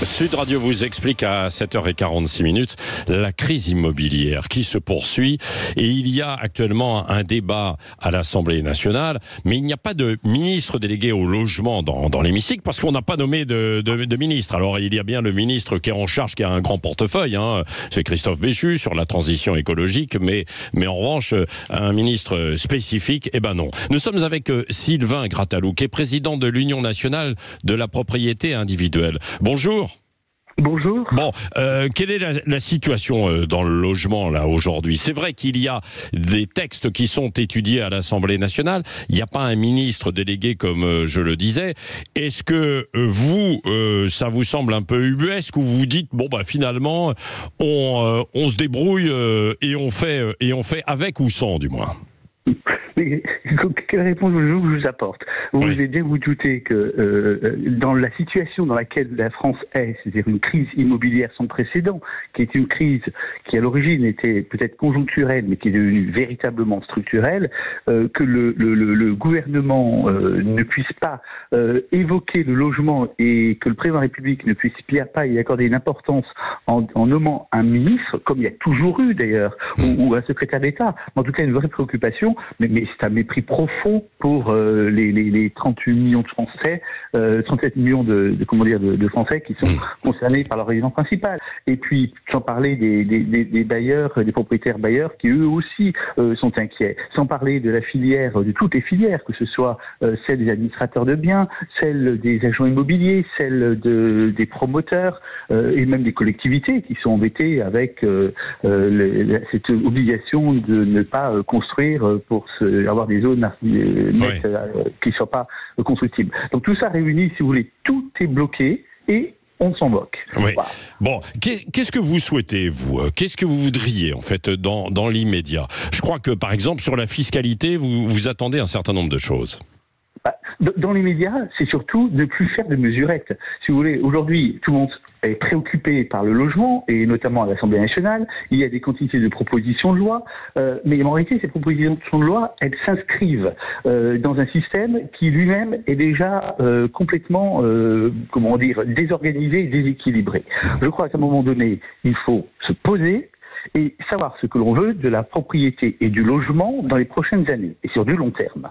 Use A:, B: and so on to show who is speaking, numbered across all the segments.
A: Sud Radio vous explique à 7h46 la crise immobilière qui se poursuit et il y a actuellement un débat à l'Assemblée nationale, mais il n'y a pas de ministre délégué au logement dans l'hémicycle parce qu'on n'a pas nommé de ministre. Alors il y a bien le ministre qui est en charge, qui a un grand portefeuille, c'est Christophe Béchu sur la transition écologique, mais en revanche un ministre spécifique, eh ben non. Nous sommes avec Sylvain Grattalou, qui est président de l'Union nationale de la propriété individuelle. Bonjour.
B: Bonjour.
A: Bon, quelle est la situation dans le logement là aujourd'hui? C'est vrai qu'il y a des textes qui sont étudiés à l'Assemblée nationale. Il n'y a pas un ministre délégué comme je le disais. Est-ce que vous, ça vous semble un peu ubuesque ou vous dites bon bah finalement on se débrouille et on fait avec ou sans du moins?
B: Mais quelle réponse je vous apporte? Vous devez bien vous douter que dans la situation dans laquelle la France est, c'est-à-dire une crise immobilière sans précédent, qui est une crise qui à l'origine était peut-être conjoncturelle, mais qui est devenue véritablement structurelle, que le gouvernement ne puisse pas évoquer le logement et que le président de la République ne puisse pas y accorder une importance en nommant un ministre, comme il y a toujours eu d'ailleurs, ou un secrétaire d'État, en tout cas une vraie préoccupation, mais c'est un mépris profond pour les 38 millions de Français, 37 millions de Français qui sont concernés par leur résidence principale. Et puis, sans parler des bailleurs, des propriétaires bailleurs qui eux aussi sont inquiets. Sans parler de la filière, de toutes les filières, que ce soit celle des administrateurs de biens, celle des agents immobiliers, celle des promoteurs et même des collectivités qui sont embêtées avec cette obligation de ne pas construire pour avoir des zones nettes qui ne soient pas constructibles. Donc tout ça réuni, si vous voulez, tout est bloqué et on s'en moque.
A: Oui.
B: Voilà.
A: Bon, qu'est-ce que vous souhaitez, vous? Qu'est-ce que vous voudriez, en fait, dans l'immédiat? Je crois que, par exemple, sur la fiscalité, vous attendez un certain nombre de choses.
B: Dans les médias, c'est surtout de ne plus faire de mesurettes. Si vous voulez, aujourd'hui, tout le monde est préoccupé par le logement, et notamment à l'Assemblée nationale. Il y a des quantités de propositions de loi, mais en réalité, ces propositions de loi, elles s'inscrivent dans un système qui lui-même est déjà complètement, désorganisé et déséquilibré. Je crois qu'à un moment donné, il faut se poser et savoir ce que l'on veut de la propriété et du logement dans les prochaines années, et sur du long terme.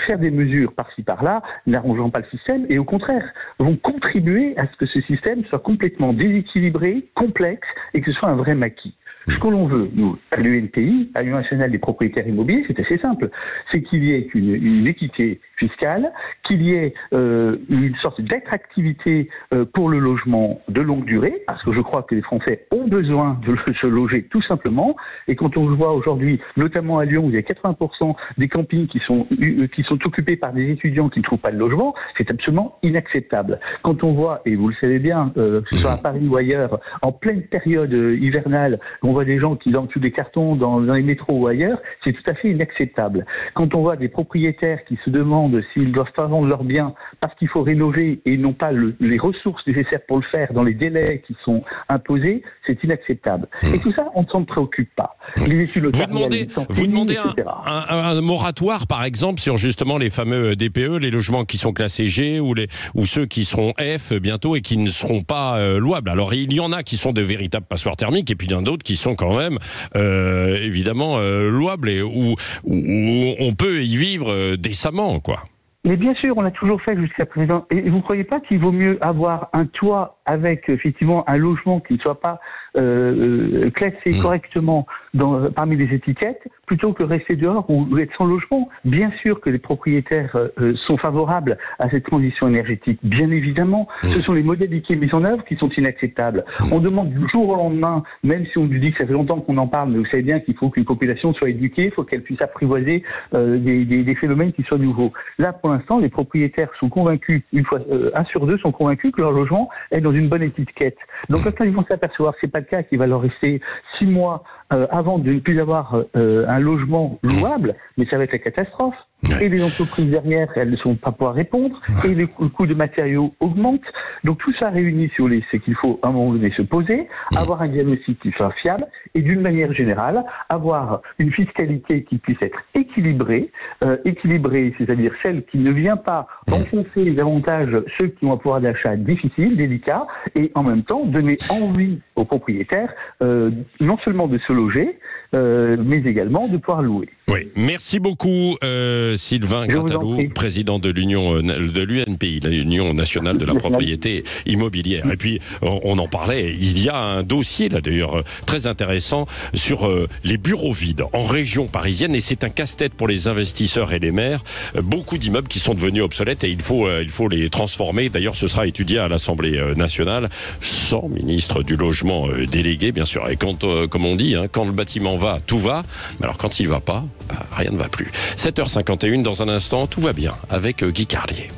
B: Faire des mesures par-ci par-là n'arrangeront pas le système, et au contraire, vont contribuer à ce que ce système soit complètement déséquilibré, complexe, et que ce soit un vrai maquis. Ce que l'on veut, nous, à l'UNPI, à l'Union nationale des propriétaires immobiliers, c'est assez simple. C'est qu'il y ait une équité fiscale, qu'il y ait une sorte d'attractivité pour le logement de longue durée, parce que je crois que les Français ont besoin de se loger tout simplement. Et quand on voit aujourd'hui, notamment à Lyon, où il y a 80% des campings qui sont occupés par des étudiants qui ne trouvent pas de logement, c'est absolument inacceptable. Quand on voit, et vous le savez bien, que ce soit à Paris ou ailleurs, en pleine période hivernale, on voit des gens qui lancent des cartons dans les métros ou ailleurs, c'est tout à fait inacceptable. Quand on voit des propriétaires qui se demandent s'ils doivent pas vendre leurs biens parce qu'il faut rénover et n'ont pas les ressources nécessaires pour le faire dans les délais qui sont imposés, c'est inacceptable. Et tout ça, on ne s'en préoccupe pas. Les études
A: vous demandez un moratoire, par exemple, sur justement les fameux DPE, les logements qui sont classés G ou ceux qui seront F bientôt et qui ne seront pas louables. Alors il y en a qui sont de véritables passoires thermiques et puis il y en a d'autres qui sont quand même évidemment louables et où on peut y vivre décemment, quoi.
B: Mais bien sûr, on l'a toujours fait jusqu'à présent. Et vous ne croyez pas qu'il vaut mieux avoir un toit avec effectivement un logement qui ne soit pas classé correctement parmi les étiquettes, plutôt que rester dehors ou être sans logement? Bien sûr que les propriétaires sont favorables à cette transition énergétique. Bien évidemment, ce sont les modalités mises en œuvre qui sont inacceptables. On demande du jour au lendemain, même si on nous dit que ça fait longtemps qu'on en parle, mais vous savez bien qu'il faut qu'une population soit éduquée, il faut qu'elle puisse apprivoiser des phénomènes qui soient nouveaux. Là, pour l'instant, les propriétaires sont convaincus, un sur deux sont convaincus que leur logement est dans une bonne étiquette. Donc quand ils vont s'apercevoir que c'est pas le cas, qu'il va leur rester 6 mois avant de ne plus avoir un logement louable, mais ça va être la catastrophe. Et les entreprises derrière, elles ne sont pas pouvoir répondre, et le coût de matériaux augmente. Donc tout ça réuni, si vous voulez, c'est qu'il faut à un moment donné se poser, avoir un diagnostic qui soit fiable, et d'une manière générale, avoir une fiscalité qui puisse être équilibrée, c'est-à-dire celle qui ne vient pas enfoncer davantage ceux qui ont un pouvoir d'achat difficile, délicat, et en même temps donner envie aux propriétaires non seulement de se loger, mais également de pouvoir louer.
A: Oui, merci beaucoup Sylvain Gratalou, président de l'UNPI, l'Union nationale de la propriété immobilière. Et puis on en parlait, il y a un dossier là d'ailleurs très intéressant sur les bureaux vides en région parisienne, et c'est un casse-tête pour les investisseurs et les maires. Beaucoup d'immeubles qui sont devenus obsolètes et il faut les transformer. D'ailleurs ce sera étudié à l'Assemblée nationale sans ministre du logement délégué bien sûr. Et quand, comme on dit, quand le bâtiment va, tout va. Mais alors quand il va pas, rien ne va plus. 7h51, dans un instant, tout va bien avec Guy Carlier.